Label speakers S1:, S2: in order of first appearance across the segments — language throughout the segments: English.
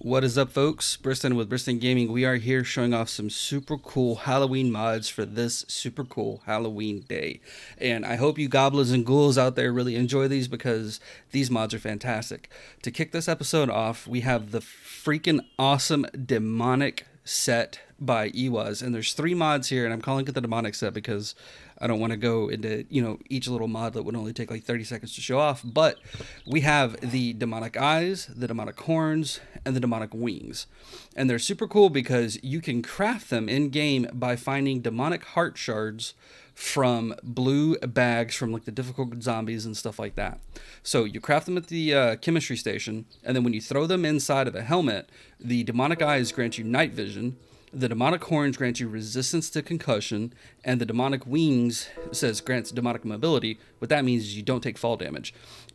S1: What is up, folks? Briston with Briston Gaming. We are here showing off some super cool Halloween mods for this super cool Halloween day. And I hope you goblins and ghouls out there really enjoy these because these mods are fantastic. To kick this episode off, we have the freaking awesome demonic set by Iwas. And there's 3 mods here, and I'm calling it the demonic set because I don't want to go into, each little mod that would only take like 30 seconds to show off. But we have the demonic eyes, the demonic horns, and the demonic wings. And they're super cool because you can craft them in game by finding demonic heart shards from blue bags from like the difficult zombies and stuff like that. So you craft them at the chemistry station, and then when you throw them inside of a helmet, the demonic eyes grant you night vision, the demonic horns grant you resistance to concussion, and the demonic wings says grants demonic mobility. What that means is you don't take fall damage.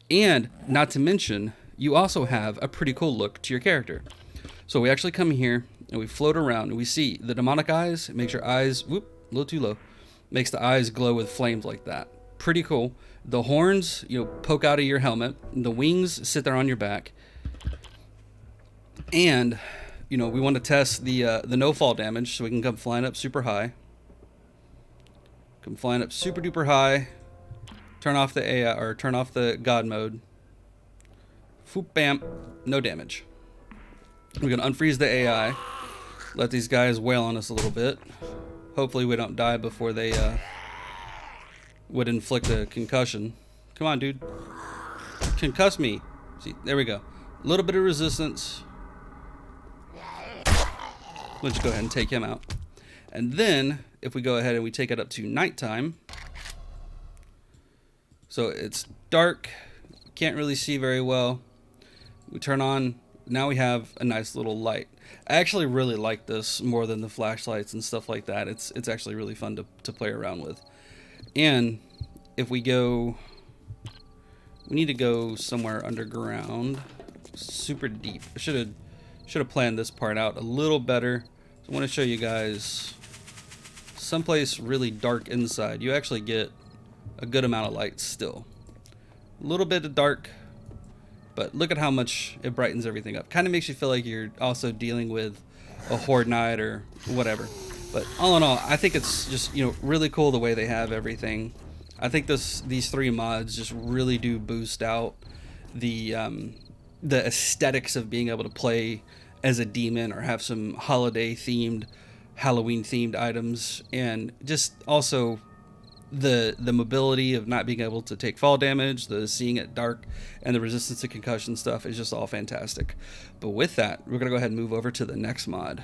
S1: And not to mention, you also have a pretty cool look to your character. So we actually come here and we float around and we see the demonic eyes. It makes your eyes, whoop, a little too low. Makes the eyes glow with flames like that. Pretty cool. The horns, poke out of your helmet. The wings sit there on your back. And we want to test the no fall damage, so we can come flying up super high. Come flying up super duper high. Turn off the AI, or turn off the God mode. Foop, bam, no damage. We're gonna unfreeze the AI. Let these guys wail on us a little bit. Hopefully we don't die before they would inflict a concussion. Come on, dude. Concuss me. See, there we go. A little bit of resistance. Let's go ahead and take him out. And then, if we go ahead and we take it up to nighttime. So it's dark. Can't really see very well. We turn on. Now we have a nice little light. I actually really like this more than the flashlights and stuff like that. It's actually really fun to play around with. And if we go... We need to go somewhere underground. Super deep. I should have planned this part out a little better. So I want to show you guys someplace really dark inside. You actually get a good amount of light still. A little bit of dark, but look at how much it brightens everything up. Kind of makes you feel like you're also dealing with a horde night or whatever. But all in all, I think it's just really cool the way they have everything. I think these 3 mods just really do boost out the aesthetics of being able to play as a demon or have some holiday themed, Halloween themed items, and just also the mobility of not being able to take fall damage, the seeing it dark, and the resistance to concussion stuff is just all fantastic. But with that, we're gonna go ahead and move over to the next mod.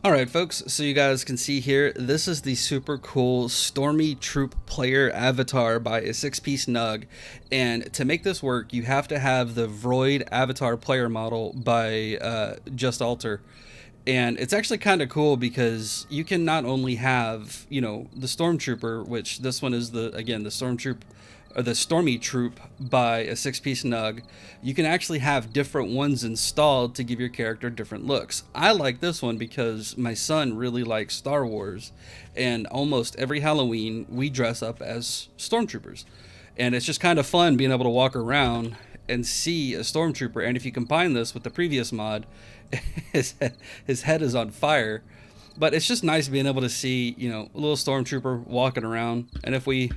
S1: Alright folks, so you guys can see here, this is the super cool Stormie Troop player avatar by a 6-piece nug, and to make this work you have to have the Vroid avatar player model by Just Alter. And it's actually kind of cool because you can not only have, the Stormtrooper, which this one is the Stormie Troop by a 6-piece nug. You can actually have different ones installed to give your character different looks. I like this one because my son really likes Star Wars, and almost every Halloween we dress up as Stormtroopers. And it's just kind of fun being able to walk around and see a Stormtrooper. And if you combine this with the previous mod, his head is on fire. But it's just nice being able to see, a little Stormtrooper walking around. And if we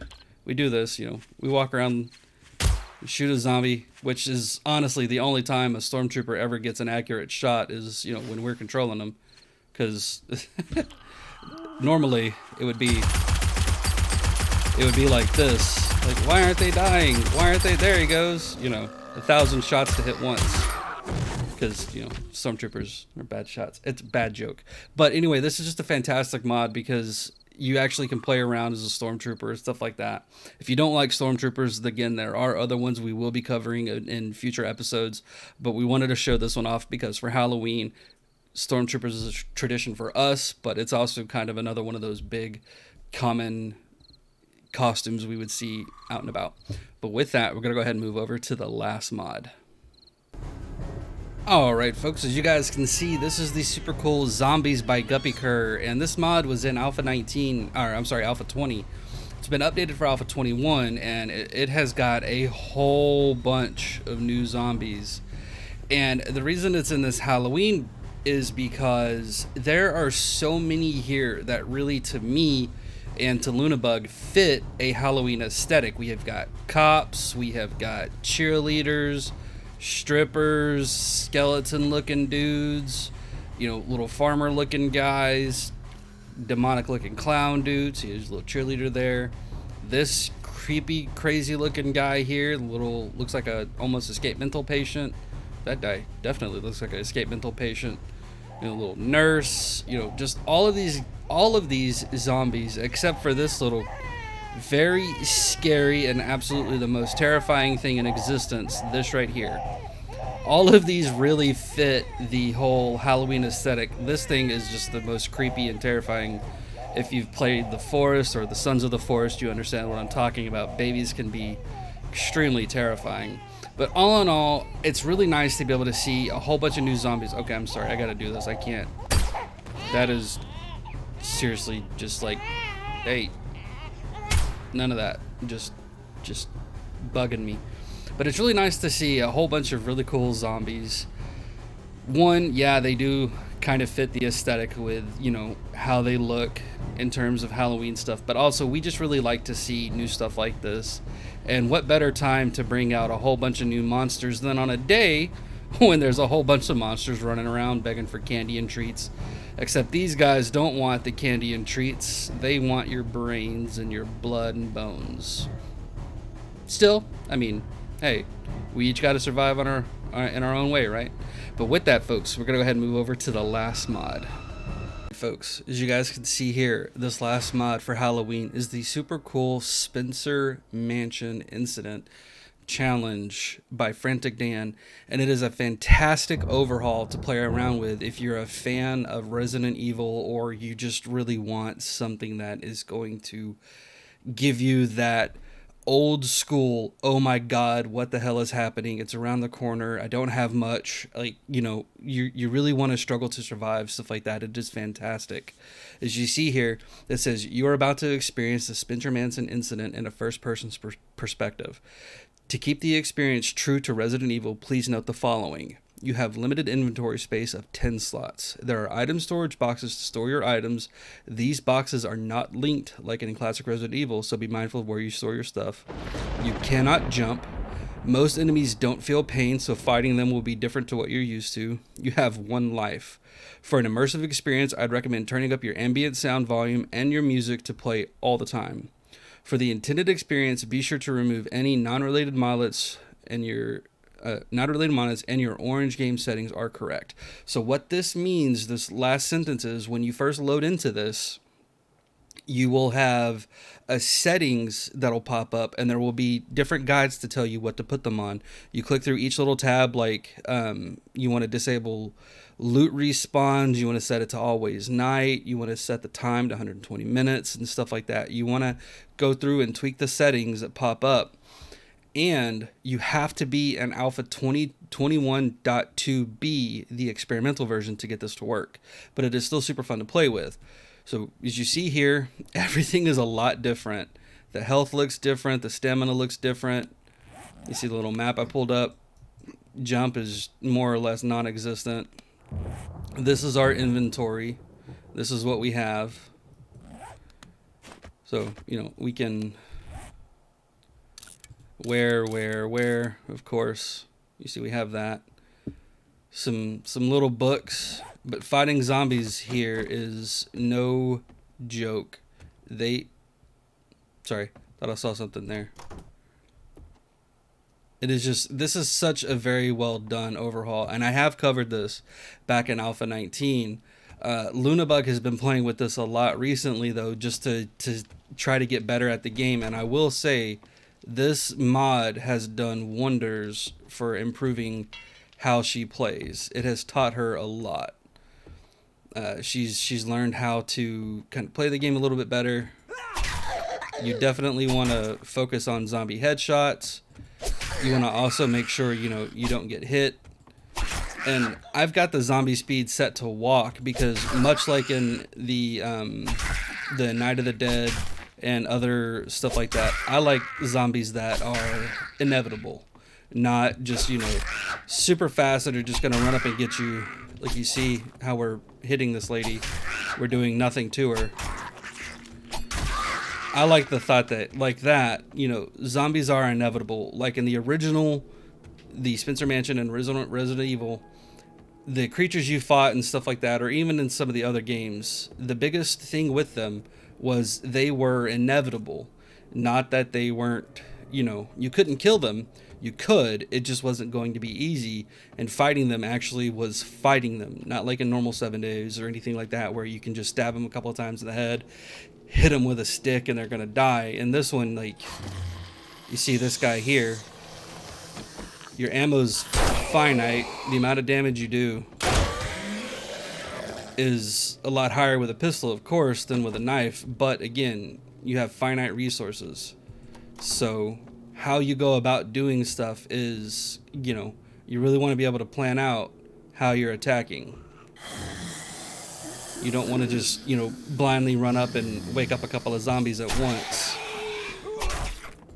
S1: do this, we walk around, shoot a zombie, which is honestly the only time a Stormtrooper ever gets an accurate shot is, when we're controlling them. Because normally it would be like this. Like, why aren't they dying? Why aren't they? There he goes. 1,000 shots to hit once. Because, Stormtroopers are bad shots. It's a bad joke. But anyway, this is just a fantastic mod because you actually can play around as a Stormtrooper and stuff like that. If you don't like Stormtroopers, again, there are other ones we will be covering in future episodes. But we wanted to show this one off because for Halloween, Stormtroopers is a tradition for us, but it's also kind of another one of those big, common costumes we would see out and about. But with that, we're going to go ahead and move over to the last mod. Alright folks, as you guys can see, this is the super cool Zombies by Guppy Kerr, and this mod was in Alpha 20. It's been updated for Alpha 21, and it has got a whole bunch of new zombies. And the reason it's in this Halloween is because there are so many here that really, to me and to Lunabug, fit a Halloween aesthetic. We have got cops, we have got cheerleaders, strippers, skeleton looking dudes, you know, little farmer looking guys, demonic looking clown dudes. There's a little cheerleader there. This creepy, crazy looking guy here, little, looks like a almost escape mental patient. That guy definitely looks like an escape mental patient. You know, little nurse. You know, just all of these zombies, except for this little, very scary and absolutely the most terrifying thing in existence. This right here. All of these really fit the whole Halloween aesthetic. This thing is just the most creepy and terrifying. If you've played The Forest or The Sons of the Forest, you understand what I'm talking about. Babies can be extremely terrifying. But all in all, it's really nice to be able to see a whole bunch of new zombies. Okay, I'm sorry, I gotta do this. I can't. That is seriously just like, hey, none of that. Just bugging me. But it's really nice to see a whole bunch of really cool zombies. One, yeah, they do kind of fit the aesthetic with, you know, how they look in terms of Halloween stuff. But also, we just really like to see new stuff like this. And what better time to bring out a whole bunch of new monsters than on a day when there's a whole bunch of monsters running around begging for candy and treats. Except these guys don't want the candy and treats. They want your brains and your blood and bones. Still, I mean, hey, we each got to survive on in our own way, right? But with that, folks, we're going to go ahead and move over to the last mod. Folks, as you guys can see here, this last mod for Halloween is the super cool Spencer Mansion Incident challenge by Frantic Dan, and it is a fantastic overhaul to play around with if you're a fan of Resident Evil or you just really want something that is going to give you that old school, oh my god, what the hell is happening, it's around the corner, I don't have much, like, you know, you really want to struggle to survive, stuff like that. It is fantastic. As you see here, it says you are about to experience the Spencer Manson incident in a first person perspective. To keep the experience true to Resident Evil, please note the following. You have limited inventory space of 10 slots. There are item storage boxes to store your items. These boxes are not linked like in classic Resident Evil, so be mindful of where you store your stuff. You cannot jump. Most enemies don't feel pain, so fighting them will be different to what you're used to. You have one life. For an immersive experience, I'd recommend turning up your ambient sound volume and your music to play all the time. For the intended experience, be sure to remove any non-related modlets and your and your orange game settings are correct. So what this means, this last sentence is, when you first load into this, you will have a settings that'll pop up, and there will be different guides to tell you what to put them on. You click through each little tab, like you want to disable loot respawns, you want to set it to always night, you want to set the time to 120 minutes and stuff like that. You want to go through and tweak the settings that pop up. And you have to be an alpha 2021.2b, the experimental version, to get this to work. But it is still super fun to play with. So as you see here, everything is a lot different. The health looks different. The stamina looks different. You see the little map I pulled up. Jump is more or less non-existent. This is our inventory. This is what we have. So, you know, we can... Where, of course. You see we have that. Some little books. But fighting zombies here is no joke. Sorry, thought I saw something there. It is just, this is such a very well done overhaul. And I have covered this back in Alpha 19. Lunabug has been playing with this a lot recently, though, just to try to get better at the game. And I will say, this mod has done wonders for improving how she plays. It has taught her a lot. She's learned how to kind of play the game a little bit better. You definitely want to focus on zombie headshots. You want to also make sure, you know, you don't get hit. And I've got the zombie speed set to walk because, much like in the Night of the Dead and other stuff like that, I like zombies that are inevitable. not just, you know, super fast that are just gonna run up and get you. Like you see how we're hitting this lady. We're doing nothing to her. I like the thought that, like that, you know, zombies are inevitable. Like in the original, the Spencer Mansion and Resident Evil, the creatures you fought and stuff like that, or even in some of the other games, the biggest thing with them was they were inevitable. Not that they weren't, you know, you couldn't kill them. You could, it just wasn't going to be easy, and fighting them actually was fighting them, not like in normal 7 days or anything like that where you can just stab them a couple of times in the head, hit them with a stick, and they're gonna die. In this one, like, you see this guy here, your ammo's finite. The amount of damage you do is a lot higher with a pistol, of course, than with a knife, but again, you have finite resources. So how you go about doing stuff is, you know, you really want to be able to plan out how you're attacking. You don't want to just, you know, blindly run up and wake up a couple of zombies at once.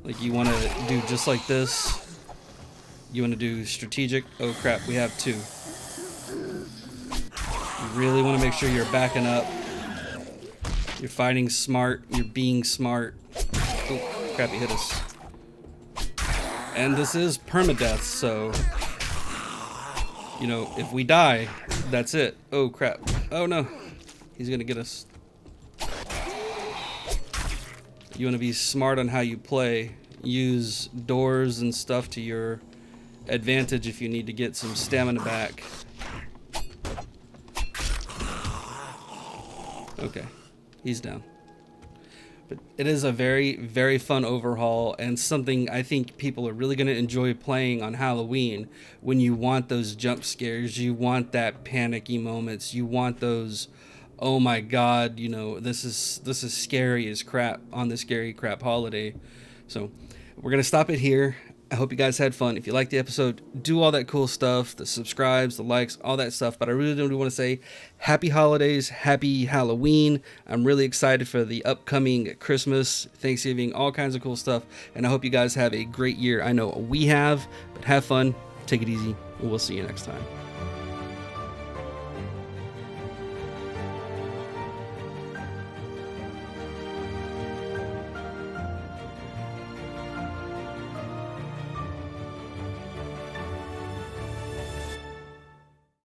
S1: Like, you want to do just like this. You want to do strategic. Oh crap, we have two. You really want to make sure you're backing up. You're fighting smart. You're being smart. Oh crap, he hit us. And this is permadeath, so, you know, if we die, that's it. Oh crap. Oh no. He's gonna get us. You want to be smart on how you play. Use doors and stuff to your advantage if you need to get some stamina back. Okay, he's down. But it is a very, very fun overhaul, and something I think people are really going to enjoy playing on Halloween. When you want those jump scares, you want that panicky moments, you want those, oh my god, you know, this is scary as crap on the scary crap holiday. So we're going to stop it here. I hope you guys had fun. If you liked the episode, do all that cool stuff, the subscribes, the likes, all that stuff. But I really do want to say happy holidays, happy Halloween. I'm really excited for the upcoming Christmas, Thanksgiving, all kinds of cool stuff. And I hope you guys have a great year. I know we have, but have fun, take it easy, and we'll see you next time.